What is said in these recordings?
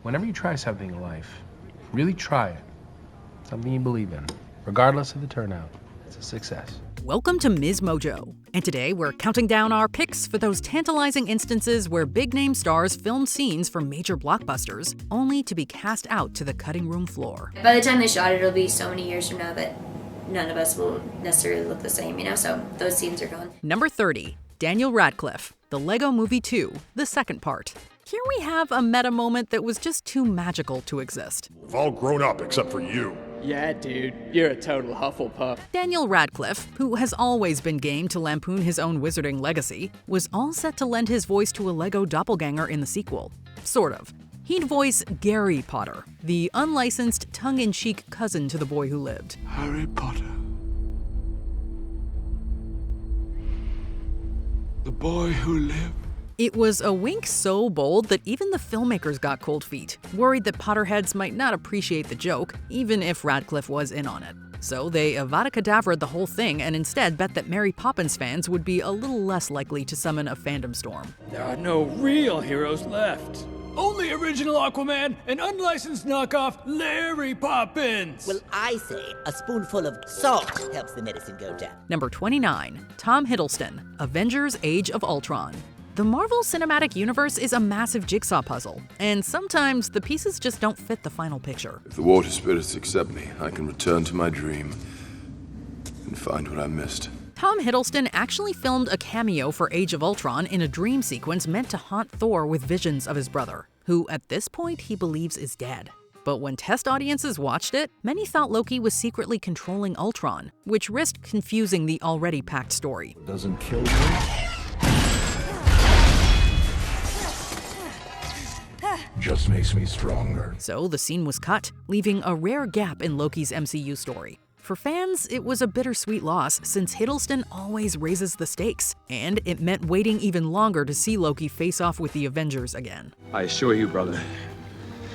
Whenever you try something in life, really try it. Something you believe in, regardless of the turnout. It's a success. Welcome to MsMojo, and today we're counting down our picks for those tantalizing instances where big-name stars filmed scenes for major blockbusters, only to be cast out to the cutting room floor. By the time they shot it, it'll be so many years from now that none of us will necessarily look the same, so those scenes are gone. Number 30, Daniel Radcliffe, The Lego Movie 2, the second part. Here we have a meta moment that was just too magical to exist. We've all grown up except for you. Yeah, dude, you're a total Hufflepuff. Daniel Radcliffe, who has always been game to lampoon his own wizarding legacy, was all set to lend his voice to a Lego doppelganger in the sequel. Sort of. He'd voice Gary Potter, the unlicensed, tongue-in-cheek cousin to the boy who lived. Harry Potter. The boy who lived. It was a wink so bold that even the filmmakers got cold feet, worried that Potterheads might not appreciate the joke, even if Radcliffe was in on it. So they Avada Kedavra'd the whole thing and instead bet that Mary Poppins fans would be a little less likely to summon a fandom storm. There are no real heroes left. Only original Aquaman and unlicensed knockoff Larry Poppins. Well, I say a spoonful of salt helps the medicine go down. Number 29, Tom Hiddleston, Avengers Age of Ultron. The Marvel Cinematic Universe is a massive jigsaw puzzle, and sometimes the pieces just don't fit the final picture. If the water spirits accept me, I can return to my dream and find what I missed. Tom Hiddleston actually filmed a cameo for Age of Ultron in a dream sequence meant to haunt Thor with visions of his brother, who at this point he believes is dead. But when test audiences watched it, many thought Loki was secretly controlling Ultron, which risked confusing the already packed story. It doesn't kill you. Just makes me stronger. So the scene was cut, leaving a rare gap in Loki's MCU story. For fans, it was a bittersweet loss since Hiddleston always raises the stakes, and it meant waiting even longer to see Loki face off with the Avengers again. I assure you, brother,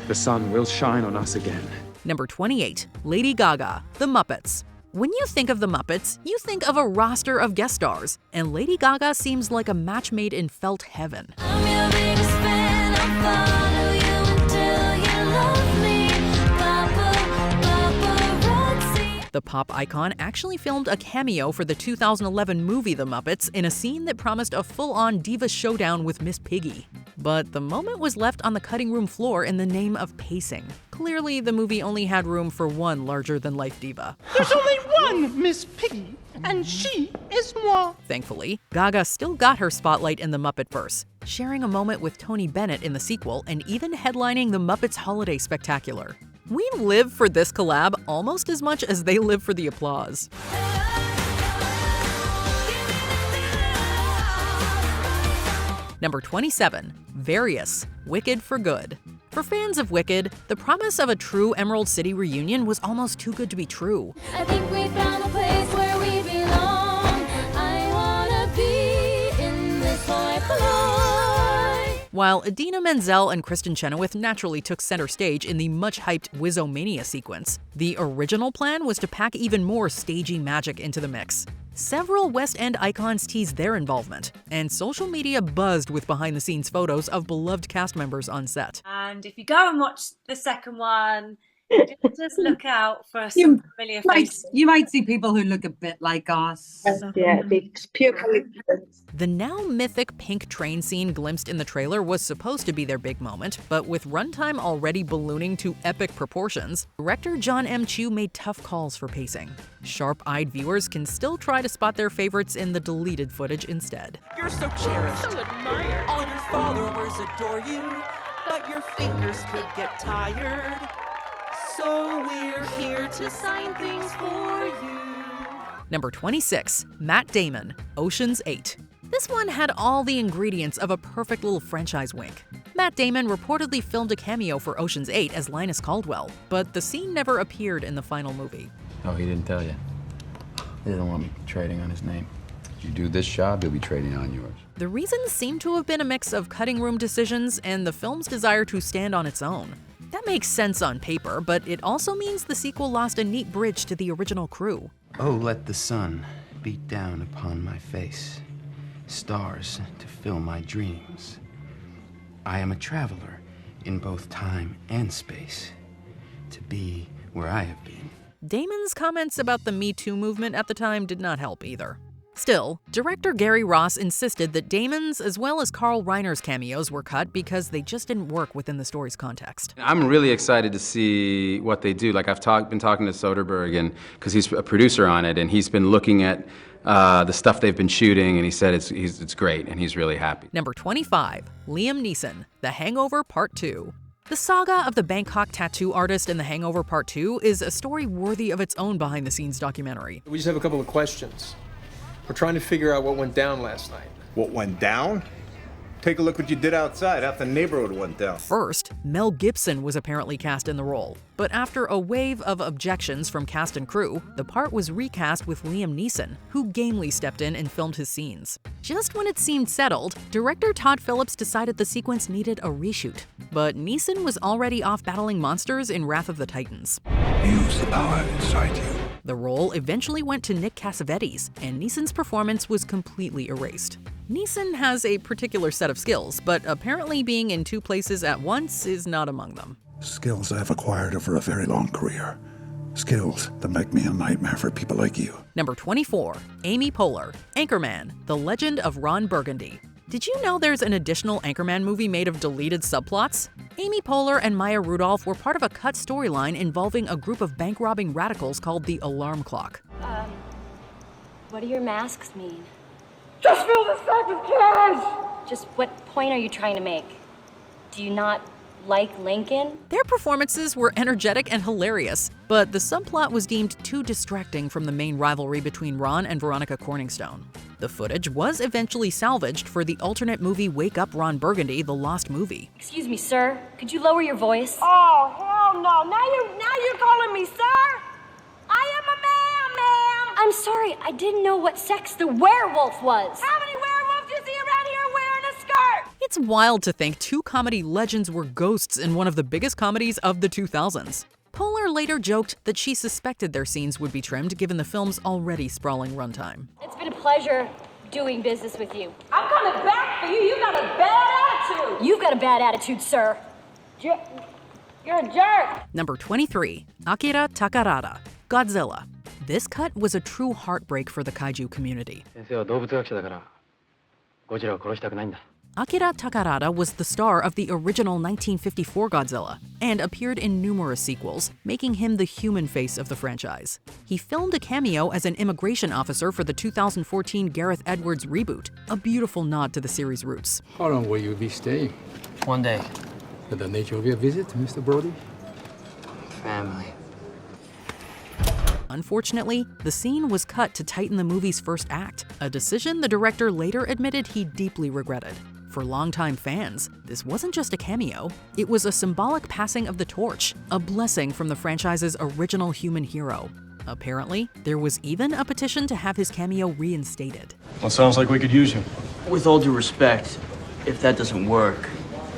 the sun will shine on us again. Number 28, Lady Gaga, The Muppets. When you think of The Muppets, you think of a roster of guest stars, and Lady Gaga seems like a match made in felt heaven. I'm your biggest fan, I'll follow you until you love me. Paparazzi. The pop icon actually filmed a cameo for the 2011 movie The Muppets in a scene that promised a full-on diva showdown with Miss Piggy. But the moment was left on the cutting room floor in the name of pacing. Clearly, the movie only had room for one larger-than-life diva. There's only one Miss Piggy, and she is moi. Thankfully, Gaga still got her spotlight in the Muppetverse, sharing a moment with Tony Bennett in the sequel and even headlining the Muppets Holiday Spectacular. We live for this collab almost as much as they live for the applause. Number 27, Various, Wicked for Good. For fans of Wicked, the promise of a true Emerald City reunion was almost too good to be true. I think we found a place where we belong. I wanna be in this white cloud. While Idina Menzel and Kristen Chenoweth naturally took center stage in the much-hyped Wizzomania sequence, the original plan was to pack even more stagey magic into the mix. Several West End icons teased their involvement, and social media buzzed with behind-the-scenes photos of beloved cast members on set. And if you go and watch the second one, just look out for some familiar faces. You might see people who look a bit like us. Yeah, it's pure coincidence. The now mythic pink train scene glimpsed in the trailer was supposed to be their big moment, but with runtime already ballooning to epic proportions, director John M. Chu made tough calls for pacing. Sharp-eyed viewers can still try to spot their favorites in the deleted footage instead. You're so cherished, so admired. All your followers adore you, but your fingers could get tired. So we're here to sign things for you. Number 26, Matt Damon, Ocean's 8. This one had all the ingredients of a perfect little franchise wink. Matt Damon reportedly filmed a cameo for Ocean's 8 as Linus Caldwell, but the scene never appeared in the final movie. Oh, he didn't tell you? He didn't want me trading on his name. If you do this job, he'll be trading on yours. The reasons seem to have been a mix of cutting room decisions and the film's desire to stand on its own. That makes sense on paper, but it also means the sequel lost a neat bridge to the original crew. Oh, let the sun beat down upon my face, stars to fill my dreams. I am a traveler in both time and space to be where I have been. Damon's comments about the Me Too movement at the time did not help either. Still, director Gary Ross insisted that Damon's as well as Carl Reiner's cameos were cut because they just didn't work within the story's context. I'm really excited to see what they do. Like, I've been talking to Soderbergh, and because he's a producer on it, and he's been looking at the stuff they've been shooting, and he said it's great, and he's really happy. Number 25, Liam Neeson, The Hangover Part II. The saga of the Bangkok tattoo artist in The Hangover Part 2 is a story worthy of its own behind-the-scenes documentary. We just have a couple of questions. We're trying to figure out what went down last night. What went down? Take a look what you did outside. Half the neighborhood went down. First, Mel Gibson was apparently cast in the role, but after a wave of objections from cast and crew, the part was recast with Liam Neeson, who gamely stepped in and filmed his scenes. Just when it seemed settled, director Todd Phillips decided the sequence needed a reshoot, but Neeson was already off battling monsters in Wrath of the Titans. Use the power inside you. The role eventually went to Nick Cassavetes, and Neeson's performance was completely erased. Neeson has a particular set of skills, but apparently being in two places at once is not among them. Skills I've acquired over a very long career. Skills that make me a nightmare for people like you. Number 24, Amy Poehler, Anchorman, The Legend of Ron Burgundy. Did you know there's an additional Anchorman movie made of deleted subplots? Amy Poehler and Maya Rudolph were part of a cut storyline involving a group of bank-robbing radicals called the Alarm Clock. What do your masks mean? Just fill the sack with cash! Just what point are you trying to make? Do you not like Lincoln? Their performances were energetic and hilarious, but the subplot was deemed too distracting from the main rivalry between Ron and Veronica Corningstone. The footage was eventually salvaged for the alternate movie Wake Up Ron Burgundy, The Lost Movie. Excuse me, sir. Could you lower your voice? Oh, hell no. Now you're calling me sir? I am a man, ma'am. I'm sorry, I didn't know what sex the werewolf was. How many werewolves do you see around here wearing a skirt? It's wild to think two comedy legends were ghosts in one of the biggest comedies of the 2000s. Poehler later joked that she suspected their scenes would be trimmed given the film's already sprawling runtime. It's been a pleasure doing business with you. I'm coming back for you. You got a bad attitude. You've got a bad attitude, sir. You're a jerk. Number 23, Akira Takarada, Godzilla. This cut was a true heartbreak for the kaiju community. Akira Takarada was the star of the original 1954 Godzilla and appeared in numerous sequels, making him the human face of the franchise. He filmed a cameo as an immigration officer for the 2014 Gareth Edwards reboot, a beautiful nod to the series' roots. How long will you be staying? 1 day. For the nature of your visit, Mr. Brody? Family. Unfortunately, the scene was cut to tighten the movie's first act, a decision the director later admitted he deeply regretted. For longtime fans, this wasn't just a cameo, it was a symbolic passing of the torch, a blessing from the franchise's original human hero. Apparently, there was even a petition to have his cameo reinstated. Well, sounds like we could use him. With all due respect, if that doesn't work,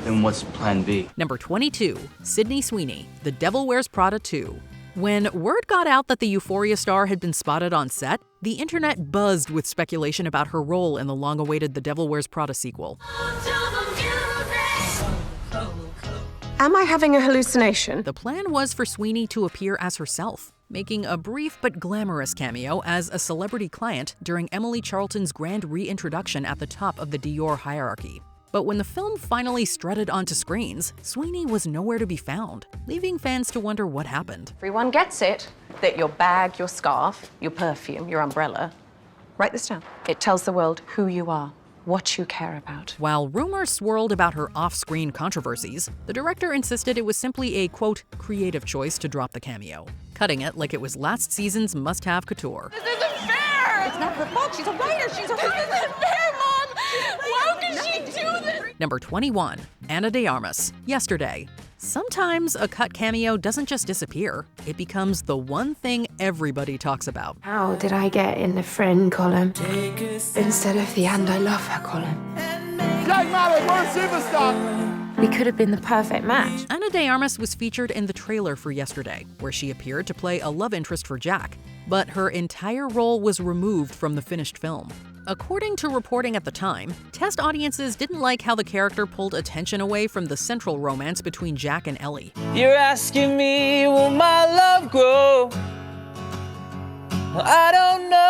then what's plan B? Number 22, Sydney Sweeney, The Devil Wears Prada 2. When word got out that the Euphoria star had been spotted on set, the internet buzzed with speculation about her role in the long-awaited The Devil Wears Prada sequel. Am I having a hallucination? The plan was for Sweeney to appear as herself, making a brief but glamorous cameo as a celebrity client during Emily Charlton's grand reintroduction at the top of the Dior hierarchy. But when the film finally strutted onto screens, Sweeney was nowhere to be found, leaving fans to wonder what happened. Everyone gets it, that your bag, your scarf, your perfume, your umbrella, write this down. It tells the world who you are, what you care about. While rumors swirled about her off-screen controversies, the director insisted it was simply a, quote, creative choice to drop the cameo, cutting it like it was last season's must-have couture. This isn't fair! It's not her fault. She's a writer. She's a writer. This isn't fair, Mom! How can she do this? Number 21, Ana de Armas, Yesterday. Sometimes a cut cameo doesn't just disappear, it becomes the one thing everybody talks about. How did I get in the friend column instead of the and I love her column? We could have been the perfect match. Ana de Armas was featured in the trailer for Yesterday, where she appeared to play a love interest for Jack, but her entire role was removed from the finished film. According to reporting at the time, test audiences didn't like how the character pulled attention away from the central romance between Jack and Ellie. You're asking me, will my love grow? I don't know.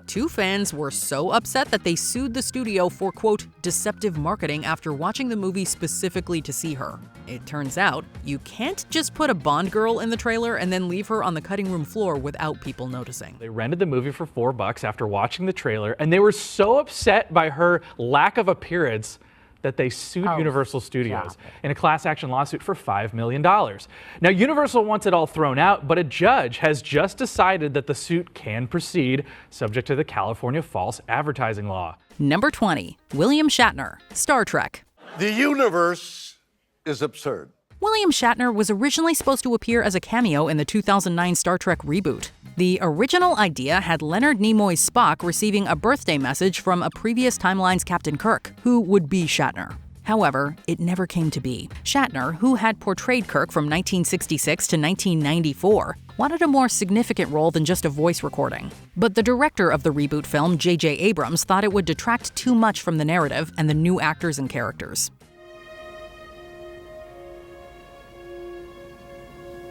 Two fans were so upset that they sued the studio for, quote, deceptive marketing after watching the movie specifically to see her. It turns out, you can't just put a Bond girl in the trailer and then leave her on the cutting room floor without people noticing. They rented the movie for $4 after watching the trailer, and they were so upset by her lack of appearance that they sued Universal Studios in a class action lawsuit for $5 million. Now, Universal wants it all thrown out, but a judge has just decided that the suit can proceed, subject to the California false advertising law. Number 20, William Shatner, Star Trek. The universe is absurd. William Shatner was originally supposed to appear as a cameo in the 2009 Star Trek reboot. The original idea had Leonard Nimoy's Spock receiving a birthday message from a previous timeline's Captain Kirk, who would be Shatner. However, it never came to be. Shatner, who had portrayed Kirk from 1966 to 1994, wanted a more significant role than just a voice recording. But the director of the reboot film, J.J. Abrams, thought it would detract too much from the narrative and the new actors and characters.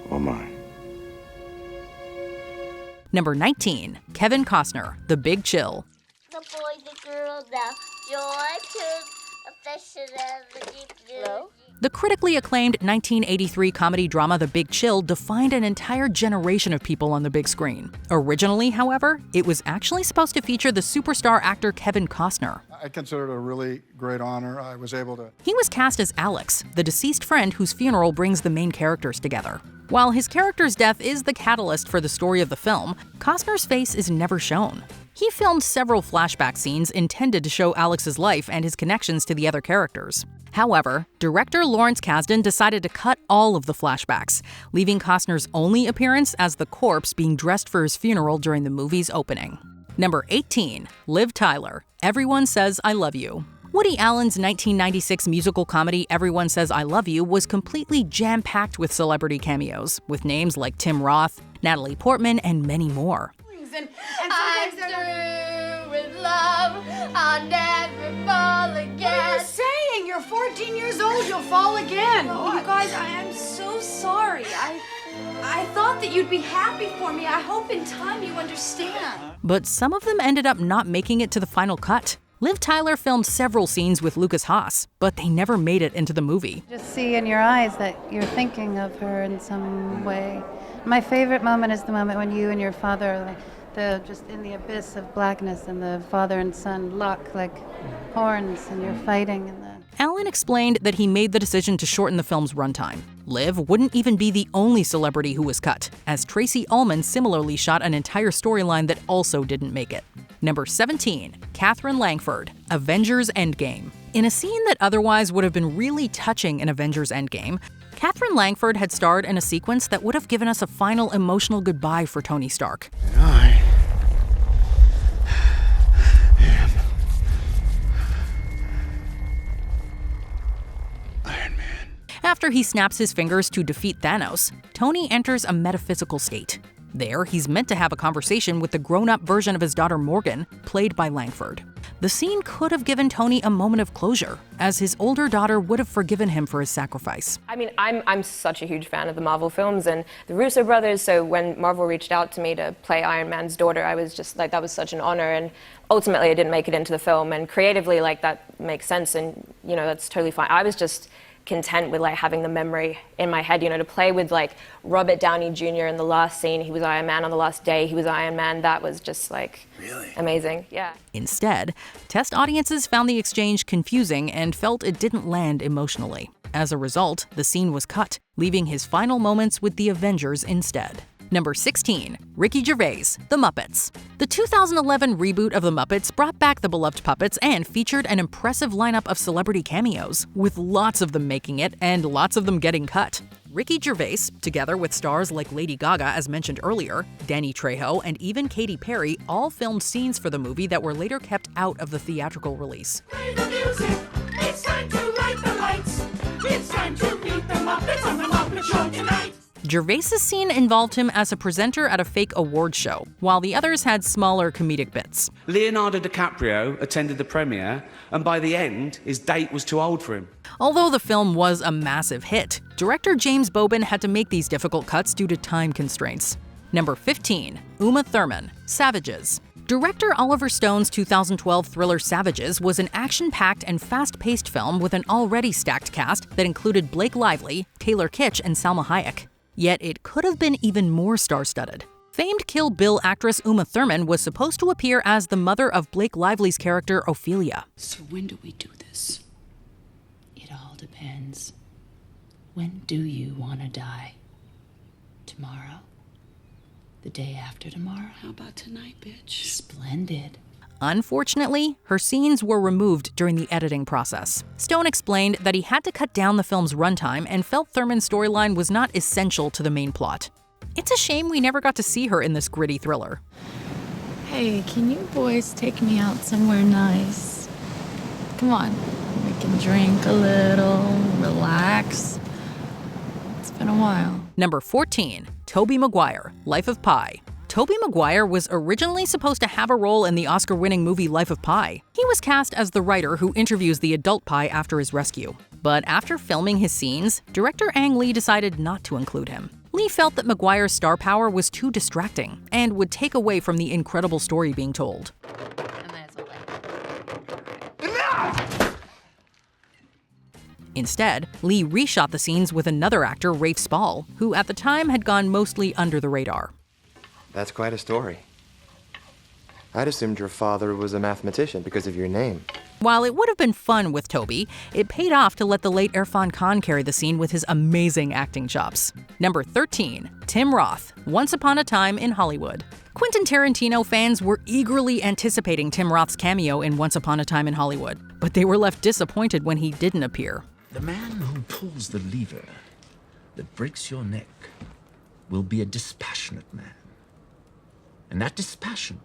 Oh my. Number 19, Kevin Costner, The Big Chill. The boy, the girl, the joy to affection and the deep blue. The critically acclaimed 1983 comedy drama The Big Chill defined an entire generation of people on the big screen. Originally, however, it was actually supposed to feature the superstar actor Kevin Costner. I consider it a really great honor. I was able to... He was cast as Alex, the deceased friend whose funeral brings the main characters together. While his character's death is the catalyst for the story of the film, Costner's face is never shown. He filmed several flashback scenes intended to show Alex's life and his connections to the other characters. However, director Lawrence Kasdan decided to cut all of the flashbacks, leaving Costner's only appearance as the corpse being dressed for his funeral during the movie's opening. Number 18, Liv Tyler, Everyone Says I Love You. Woody Allen's 1996 musical comedy Everyone Says I Love You was completely jam-packed with celebrity cameos, with names like Tim Roth, Natalie Portman, and many more. I'm through with love, I'll never fall again. What are you saying? You're 14 years old, you'll fall again. Oh, you guys, I am so sorry. I thought that you'd be happy for me. I hope in time you understand. But some of them ended up not making it to the final cut. Liv Tyler filmed several scenes with Lucas Haas, but they never made it into the movie. Just see in your eyes that you're thinking of her in some way. My favorite moment is the moment when you and your father are just in the abyss of blackness, and the father and son lock like horns, and you're fighting. Allen explained that he made the decision to shorten the film's runtime. Liv wouldn't even be the only celebrity who was cut, as Tracy Ullman similarly shot an entire storyline that also didn't make it. Number 17, Katherine Langford, Avengers Endgame. In a scene that otherwise would have been really touching in Avengers Endgame, Katherine Langford had starred in a sequence that would have given us a final emotional goodbye for Tony Stark. After he snaps his fingers to defeat Thanos, Tony enters a metaphysical state. There, he's meant to have a conversation with the grown-up version of his daughter Morgan, played by Langford. The scene could have given Tony a moment of closure, as his older daughter would have forgiven him for his sacrifice. I mean, I'm such a huge fan of the Marvel films and the Russo brothers, so when Marvel reached out to me to play Iron Man's daughter, I was just like, that was such an honor, and ultimately I didn't make it into the film, and creatively, like, that makes sense, and, you know, that's totally fine. I was just content with like having the memory in my head, you know, to play with like Robert Downey Jr. in the last scene. He was Iron Man. On the last day, he was Iron Man. That was just like amazing. Yeah. Instead, test audiences found the exchange confusing and felt it didn't land emotionally. As a result, the scene was cut, leaving his final moments with the Avengers instead. Number 16, Ricky Gervais, The Muppets. The 2011 reboot of The Muppets brought back the beloved puppets and featured an impressive lineup of celebrity cameos, with lots of them making it and lots of them getting cut. Ricky Gervais, together with stars like Lady Gaga as mentioned earlier, Danny Trejo, and even Katy Perry, all filmed scenes for the movie that were later kept out of the theatrical release. Play the music, it's time to light the lights. It's time to meet the Muppets on the Muppet Show tonight. Gervais's scene involved him as a presenter at a fake award show, while the others had smaller comedic bits. Leonardo DiCaprio attended the premiere, and by the end, his date was too old for him. Although the film was a massive hit, director James Bobin had to make these difficult cuts due to time constraints. Number 15. Uma Thurman, Savages. Director Oliver Stone's 2012 thriller Savages was an action-packed and fast-paced film with an already stacked cast that included Blake Lively, Taylor Kitsch, and Salma Hayek. Yet it could have been even more star-studded. Famed Kill Bill actress Uma Thurman was supposed to appear as the mother of Blake Lively's character Ophelia. So when do we do this? It all depends. When do you want to die? Tomorrow? The day after tomorrow? How about tonight, bitch? Splendid. Unfortunately, her scenes were removed during the editing process. Stone explained that he had to cut down the film's runtime and felt Thurman's storyline was not essential to the main plot. It's a shame we never got to see her in this gritty thriller. Hey, can you boys take me out somewhere nice? Come on, we can drink a little, relax. It's been a while. Number 14. Tobey Maguire, Life of Pi. Tobey Maguire was originally supposed to have a role in the Oscar-winning movie Life of Pi. He was cast as the writer who interviews the adult Pi after his rescue. But after filming his scenes, director Ang Lee decided not to include him. Lee felt that Maguire's star power was too distracting and would take away from the incredible story being told. Instead, Lee reshot the scenes with another actor, Rafe Spall, who at the time had gone mostly under the radar. That's quite a story. I'd assumed your father was a mathematician because of your name. While it would have been fun with Tobey, it paid off to let the late Irfan Khan carry the scene with his amazing acting chops. Number 13. Tim Roth, Once Upon a Time in Hollywood. Quentin Tarantino fans were eagerly anticipating Tim Roth's cameo in Once Upon a Time in Hollywood, but they were left disappointed when he didn't appear. The man who pulls the lever that breaks your neck will be a dispassionate man. And that dispassion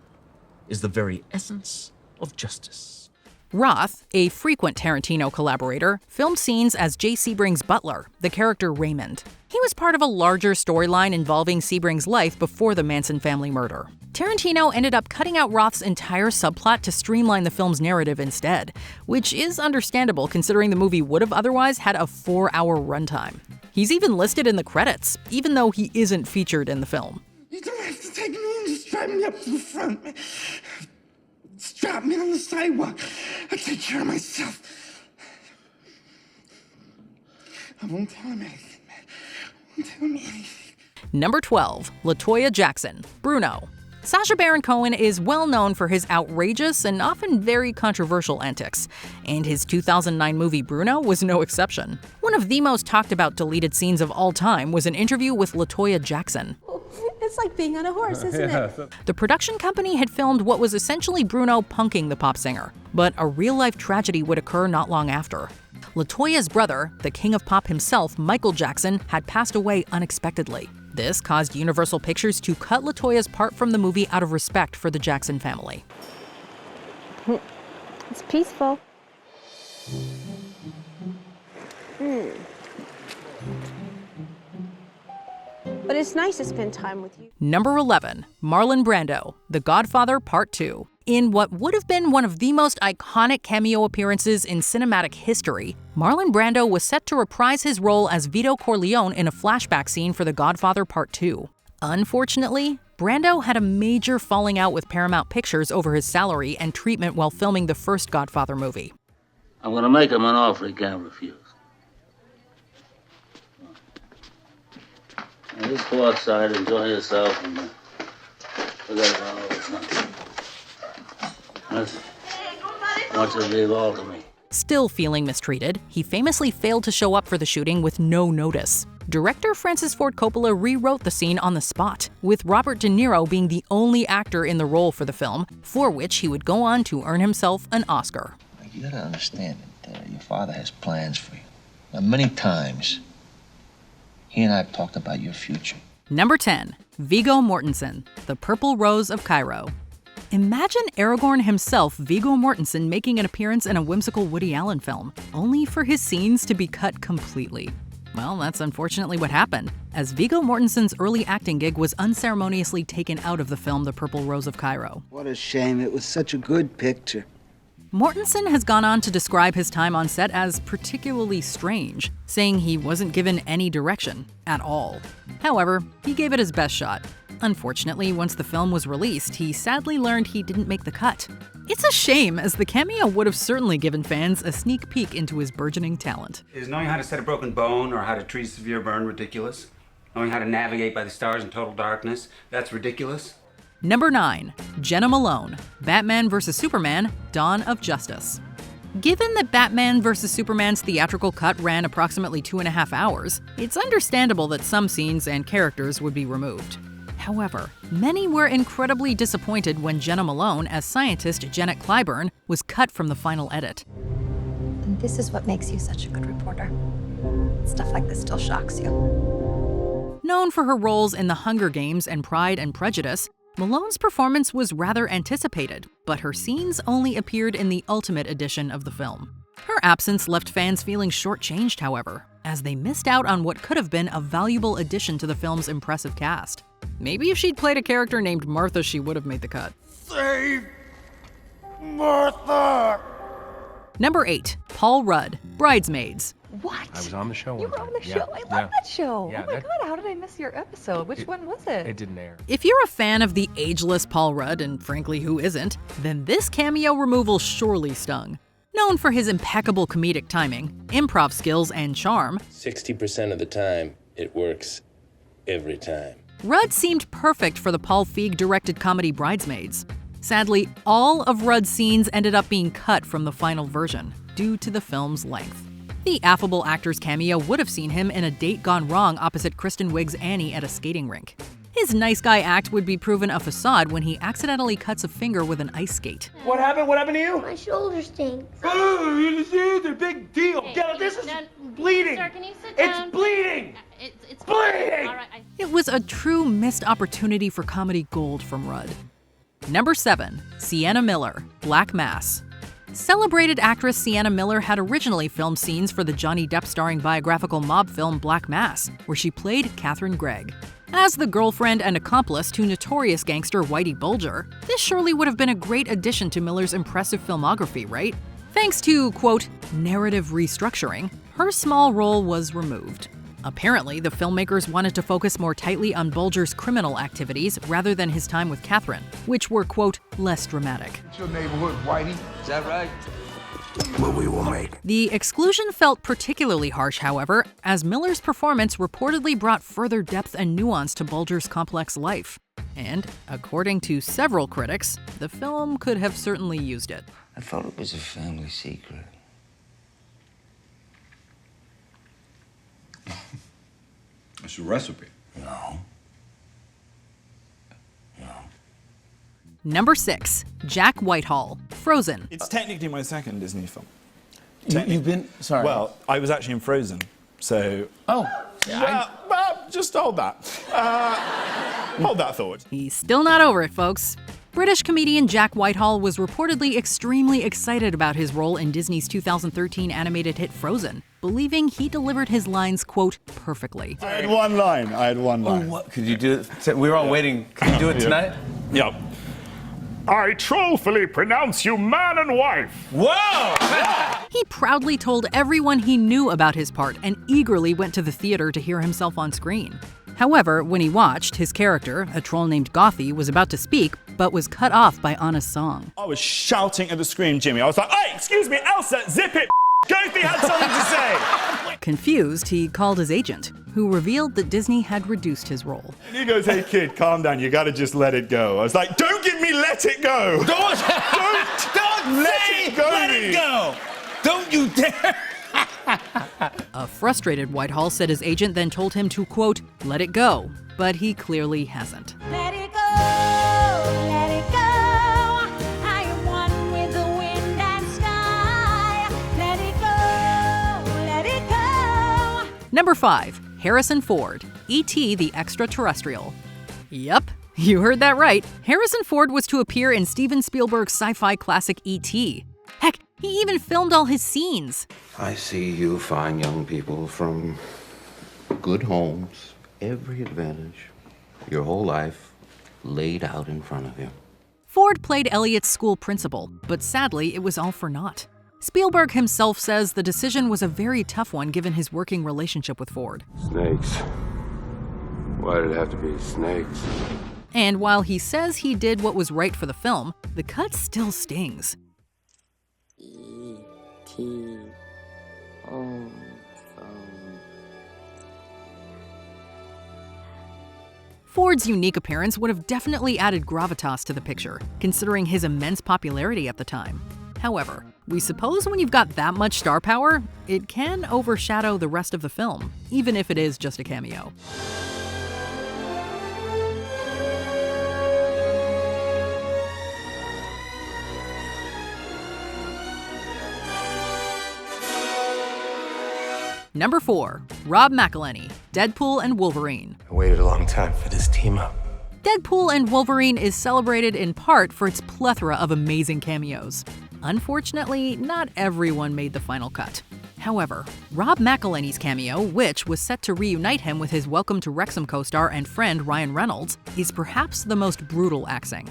is the very essence of justice. Roth, a frequent Tarantino collaborator, filmed scenes as Jay Sebring's butler, the character Raymond. He was part of a larger storyline involving Sebring's life before the Manson family murder. Tarantino ended up cutting out Roth's entire subplot to streamline the film's narrative instead, which is understandable considering the movie would have otherwise had a 4-hour runtime. He's even listed in the credits, even though he isn't featured in the film. You don't have to take me and just drive me up to the front. Strap me on the sidewalk. I'll take care of myself. I won't tell him anything, man. I won't tell him anything. Number 12. LaToya Jackson, Bruno. Sacha Baron Cohen is well known for his outrageous and often very controversial antics, and his 2009 movie Bruno was no exception. One of the most talked about deleted scenes of all time was an interview with LaToya Jackson. It's like being on a horse, isn't it? The production company had filmed what was essentially Bruno punking the pop singer, but a real-life tragedy would occur not long after. LaToya's brother, the king of pop himself, Michael Jackson, had passed away unexpectedly. This caused Universal Pictures to cut LaToya's part from the movie out of respect for the Jackson family. It's peaceful. But it's nice to spend time with you. Number 11. Marlon Brando, The Godfather Part II. In what would have been one of the most iconic cameo appearances in cinematic history, Marlon Brando was set to reprise his role as Vito Corleone in a flashback scene for The Godfather Part II. Unfortunately, Brando had a major falling out with Paramount Pictures over his salary and treatment while filming the first Godfather movie. I'm gonna make him an offer he can't refuse. Now, just go outside, enjoy yourself, and forget about all this nonsense. Listen, I want you to leave all to me. Still feeling mistreated, he famously failed to show up for the shooting with no notice. Director Francis Ford Coppola rewrote the scene on the spot, with Robert De Niro being the only actor in the role for the film, for which he would go on to earn himself an Oscar. You gotta understand that your father has plans for you. Now, many times, he and I have talked about your future. Number 10. Viggo Mortensen, The Purple Rose of Cairo. Imagine Aragorn himself, Viggo Mortensen, making an appearance in a whimsical Woody Allen film, only for his scenes to be cut completely. Well, that's unfortunately what happened, as Viggo Mortensen's early acting gig was unceremoniously taken out of the film The Purple Rose of Cairo. What a shame. It was such a good picture. Mortensen has gone on to describe his time on set as particularly strange, saying he wasn't given any direction at all. However, he gave it his best shot. Unfortunately, once the film was released, he sadly learned he didn't make the cut. It's a shame, as the cameo would have certainly given fans a sneak peek into his burgeoning talent. Is knowing how to set a broken bone or how to treat a severe burn ridiculous? Knowing how to navigate by the stars in total darkness, that's ridiculous? Number 9. Jena Malone, Batman vs. Superman, Dawn of Justice. Given that Batman vs. Superman's theatrical cut ran approximately 2.5 hours, it's understandable that some scenes and characters would be removed. However, many were incredibly disappointed when Jena Malone, as scientist Janet Clyburn, was cut from the final edit. And this is what makes you such a good reporter. Stuff like this still shocks you. Known for her roles in The Hunger Games and Pride and Prejudice, Malone's performance was rather anticipated, but her scenes only appeared in the Ultimate edition of the film. Her absence left fans feeling shortchanged, however, as they missed out on what could have been a valuable addition to the film's impressive cast. Maybe if she'd played a character named Martha, she would have made the cut. Save Martha! Number 8. Paul Rudd, Bridesmaids. What? I was on the show. You were on the show? I love that show. Oh my God, how did I miss your episode? Which one was it? It didn't air. If you're a fan of the ageless Paul Rudd, and frankly who isn't, then this cameo removal surely stung. Known for his impeccable comedic timing, improv skills, and charm, 60% of the time, it works every time. Rudd seemed perfect for the Paul Feig-directed comedy Bridesmaids. Sadly, all of Rudd's scenes ended up being cut from the final version, due to the film's length. The affable actor's cameo would have seen him in A Date Gone Wrong opposite Kristen Wiig's Annie at a skating rink. His nice guy act would be proven a facade when he accidentally cuts a finger with an ice skate. What happened? What happened to you? My shoulder stinks. Oh, it's a big deal. This is bleeding. Sir, can you sit It's down? bleeding. It's bleeding. All right, It was a true missed opportunity for comedy gold from Rudd. Number 7. Sienna Miller, Black Mass. Celebrated actress Sienna Miller had originally filmed scenes for the Johnny Depp starring biographical mob film Black Mass, where she played Catherine Gregg. As the girlfriend and accomplice to notorious gangster Whitey Bulger, this surely would have been a great addition to Miller's impressive filmography, right? Thanks to, quote, narrative restructuring, her small role was removed. Apparently, the filmmakers wanted to focus more tightly on Bulger's criminal activities rather than his time with Catherine, which were, quote, less dramatic. It's your neighborhood, Whitey. Is that right? What we will make. The exclusion felt particularly harsh, however, as Miller's performance reportedly brought further depth and nuance to Bulger's complex life. And, according to several critics, the film could have certainly used it. I thought it was a family secret. It's a recipe. No. Number 6. Jack Whitehall, Frozen. It's technically my second Disney film. You've been, sorry. Well, I was actually in Frozen, so... Oh. Well, just hold that. Hold that thought. He's still not over it, folks. British comedian Jack Whitehall was reportedly extremely excited about his role in Disney's 2013 animated hit Frozen, believing he delivered his lines, quote, perfectly. I had one line. Oh, what? Could you do it? We were all waiting. Could you do it tonight? Yep. I trollfully pronounce you man and wife. Whoa! He proudly told everyone he knew about his part and eagerly went to the theater to hear himself on screen. However, when he watched, his character, a troll named Gothy, was about to speak, but was cut off by Anna's song. I was shouting at the screen, Jimmy. I was like, hey, excuse me, Elsa, zip it. Gothy had something to say. Confused, he called his agent, who revealed that Disney had reduced his role. And he goes, hey, kid, calm down. You got to just let it go. I was like, don't give me let it go. Don't let it go. Let it go. Don't you dare. A frustrated Whitehall said his agent then told him to, quote, let it go, but he clearly hasn't. Let it go, let it go. I am one with the wind and sky. Let it go, let it go. Number 5. Harrison Ford, E.T. the Extraterrestrial. Yup, you heard that right. Harrison Ford was to appear in Steven Spielberg's sci-fi classic E.T. Heck, he even filmed all his scenes. I see you fine young people from good homes, every advantage, your whole life laid out in front of you. Ford played Elliot's school principal, but sadly, it was all for naught. Spielberg himself says the decision was a very tough one given his working relationship with Ford. Snakes. Why did it have to be snakes? And while he says he did what was right for the film, the cut still stings. Ford's unique appearance would have definitely added gravitas to the picture, considering his immense popularity at the time. However, we suppose when you've got that much star power, it can overshadow the rest of the film, even if it is just a cameo. Number 4. Rob McElhenney, Deadpool and Wolverine. I waited a long time for this team up. Deadpool and Wolverine is celebrated in part for its plethora of amazing cameos. Unfortunately, not everyone made the final cut. However, Rob McElhenney's cameo, which was set to reunite him with his Welcome to Wrexham co-star and friend Ryan Reynolds, is perhaps the most brutal axing.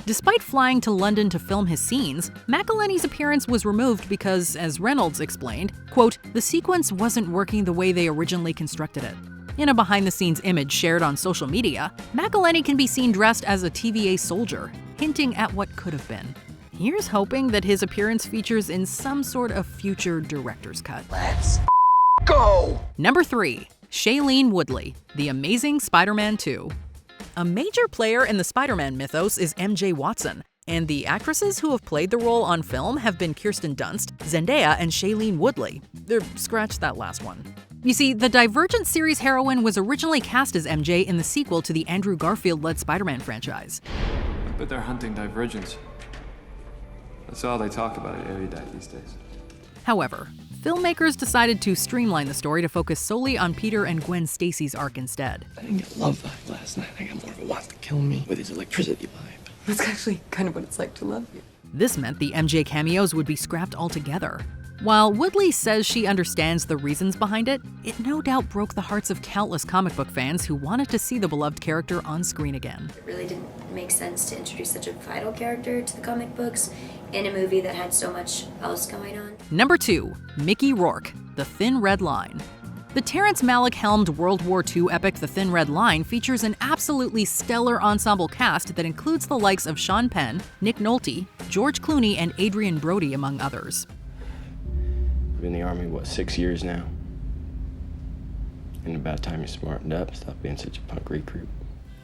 Despite flying to London to film his scenes, McElhenney's appearance was removed because, as Reynolds explained, quote, "the sequence wasn't working the way they originally constructed it." In a behind-the-scenes image shared on social media, McElhenney can be seen dressed as a TVA soldier, hinting at what could have been. Here's hoping that his appearance features in some sort of future director's cut. Let's go! Number 3. Shailene Woodley, The Amazing Spider-Man 2. A major player in the Spider-Man mythos is MJ Watson, and the actresses who have played the role on film have been Kirsten Dunst, Zendaya, and Shailene Woodley. Scratch that last one. You see, the Divergent series heroine was originally cast as MJ in the sequel to the Andrew Garfield-led Spider-Man franchise. But they're hunting Divergents. That's all they talk about at Erudite these days. However, filmmakers decided to streamline the story to focus solely on Peter and Gwen Stacy's arc instead. I didn't get love vibe last night. I got more of a wants to kill me with his electricity vibe. That's actually kind of what it's like to love you. This meant the MJ cameos would be scrapped altogether. While Woodley says she understands the reasons behind it, it no doubt broke the hearts of countless comic book fans who wanted to see the beloved character on screen again. It really didn't make sense to introduce such a vital character to the comic books in a movie that had so much else going on. Number 2. Mickey Rourke, The Thin Red Line. The Terrence Malick-helmed World War II epic The Thin Red Line features an absolutely stellar ensemble cast that includes the likes of Sean Penn, Nick Nolte, George Clooney, and Adrian Brody, among others. I've been in the Army, 6 years now? And about time you smartened up, stop being such a punk recruit.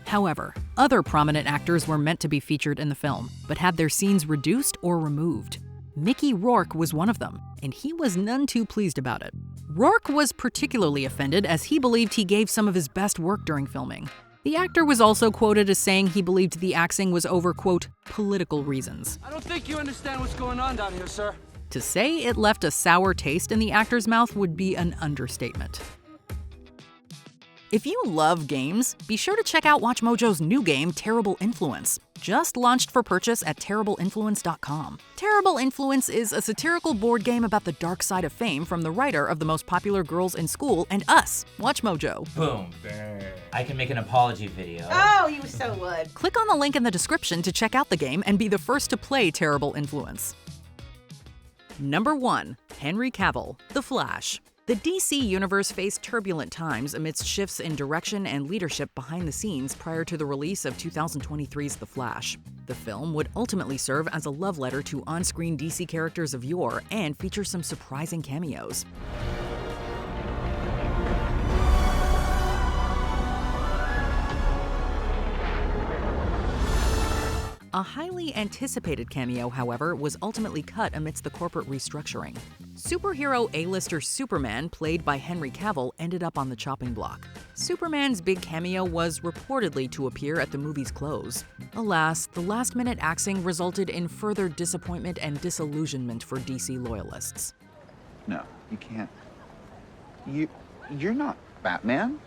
However, other prominent actors were meant to be featured in the film, but had their scenes reduced or removed. Mickey Rourke was one of them, and he was none too pleased about it. Rourke was particularly offended as he believed he gave some of his best work during filming. The actor was also quoted as saying he believed the axing was over, quote, political reasons. I don't think you understand what's going on down here, sir. To say it left a sour taste in the actor's mouth would be an understatement. If you love games, be sure to check out WatchMojo's new game, Terrible Influence. Just launched for purchase at terribleinfluence.com. Terrible Influence is a satirical board game about the dark side of fame from the writer of The Most Popular Girls in School and us, WatchMojo. Boom. I can make an apology video. Oh, you so would. Click on the link in the description to check out the game and be the first to play Terrible Influence. Number 1. Henry Cavill, The Flash. The DC universe faced turbulent times amidst shifts in direction and leadership behind the scenes prior to the release of 2023's The Flash. The film would ultimately serve as a love letter to on-screen DC characters of yore and feature some surprising cameos. A highly anticipated cameo, however, was ultimately cut amidst the corporate restructuring. Superhero A-lister Superman, played by Henry Cavill, ended up on the chopping block. Superman's big cameo was reportedly to appear at the movie's close. Alas, the last-minute axing resulted in further disappointment and disillusionment for DC loyalists. No, you can't. You're not Batman.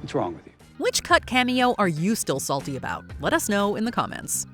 What's wrong with you? Which cut cameo are you still salty about? Let us know in the comments.